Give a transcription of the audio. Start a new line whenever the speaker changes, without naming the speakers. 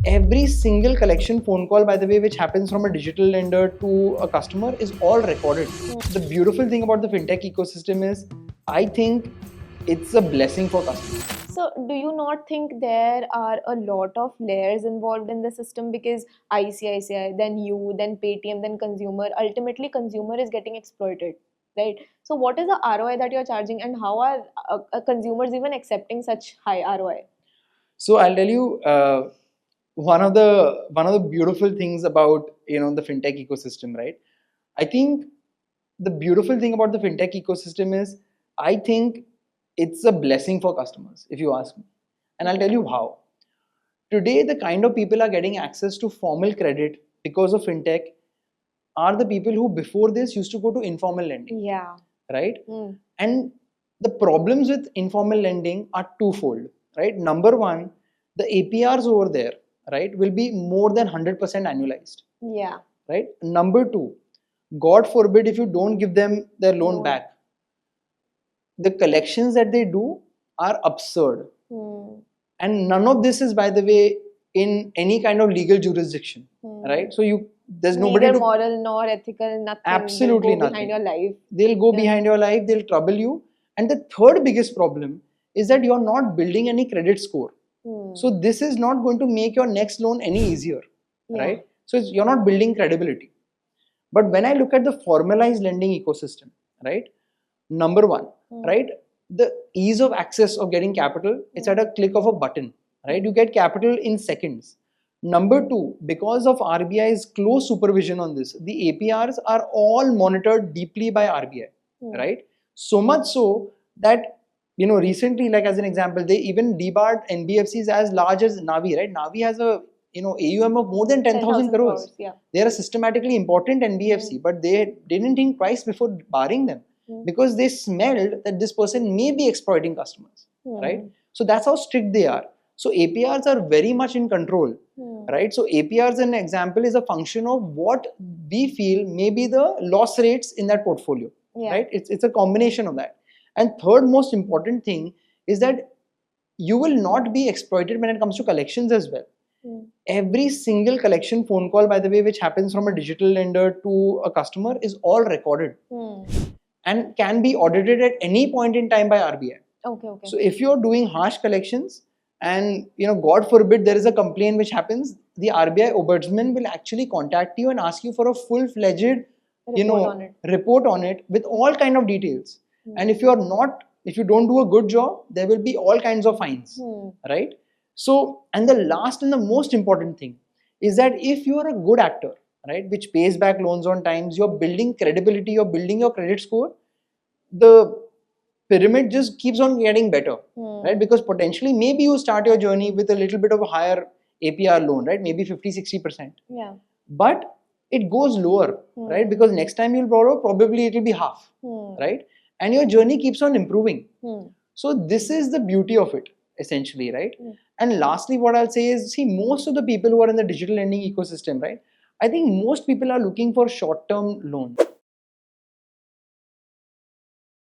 Every single collection phone call, by the way, which happens from a digital lender to a customer is all recorded. The beautiful thing about the fintech ecosystem is, I think it's a blessing for customers.
So do you not think there are a lot of layers involved in the system? Because ICICI, then you, then Paytm, then consumer, ultimately consumer is getting exploited, right? So what is the ROI that you're charging, and how are consumers even accepting such high ROI?
So I'll tell you, one of the beautiful things about the fintech ecosystem, right? I think the beautiful thing about the fintech ecosystem is, I think it's a blessing for customers, if you ask me, and I'll tell you how. Today, the kind of people are getting access to formal credit because of fintech are the people who before this used to go to informal lending,
Yeah.
right? And the problems with informal lending are twofold, right? Number one, the APRs over there, right, will be more than 100% annualized,
Yeah.
right? Number two, God forbid if you don't give them their loan
Loan.
back, the collections that they do are absurd. And none of this is, by the way, in any kind of legal jurisdiction, right? So there's nobody
Neither
to
moral nor ethical, nothing.
absolutely
They'll go
nothing.
behind your life.
They'll go
Yeah.
behind your life, they'll trouble you. And the third biggest problem is that you're not building any credit score. So this is not going to make your next loan any easier,
Yeah.
right? So you're not building credibility. But when I look at the formalized lending ecosystem, right? Number one, right? The ease of access of getting capital, it's at a click of a button, right? You get capital in seconds. Number two, because of RBI's close supervision on this, the APRs are all monitored deeply by RBI, right? So much so that, recently, like as an example, they even debarred NBFCs as large as Navi, right? Navi has a AUM of more than 10,000 crores.
Yeah.
They are a systematically important NBFC, but they didn't think twice before barring them because they smelled that this person may be exploiting customers, right? So that's how strict they are. So APRs are very much in control, right? So APRs, an example, is a function of what we feel may be the loss rates in that portfolio, right? It's a combination of that. And third most important thing is that you will not be exploited when it comes to collections as well. Every single collection phone call, by the way, which happens from a digital lender to a customer is all recorded and can be audited at any point in time by RBI.
Okay.
So if you're doing harsh collections and God forbid there is a complaint which happens, the RBI ombudsman will actually contact you and ask you for a full-fledged report on it with all kind of details. And if you don't do a good job, there will be all kinds of fines, right? So, and the last and the most important thing is that if you are a good actor, right, which pays back loans on times, you're building credibility, you're building your credit score, the pyramid just keeps on getting better, right? Because potentially maybe you start your journey with a little bit of a higher APR loan, right? Maybe 50-60%.
Yeah.
But it goes lower, right? Because next time you'll borrow, probably it will be half, right? And your journey keeps on improving. So this is the beauty of it, essentially, right? And lastly, what I'll say is, see, most of the people who are in the digital lending ecosystem, right? I think most people are looking for short-term loans.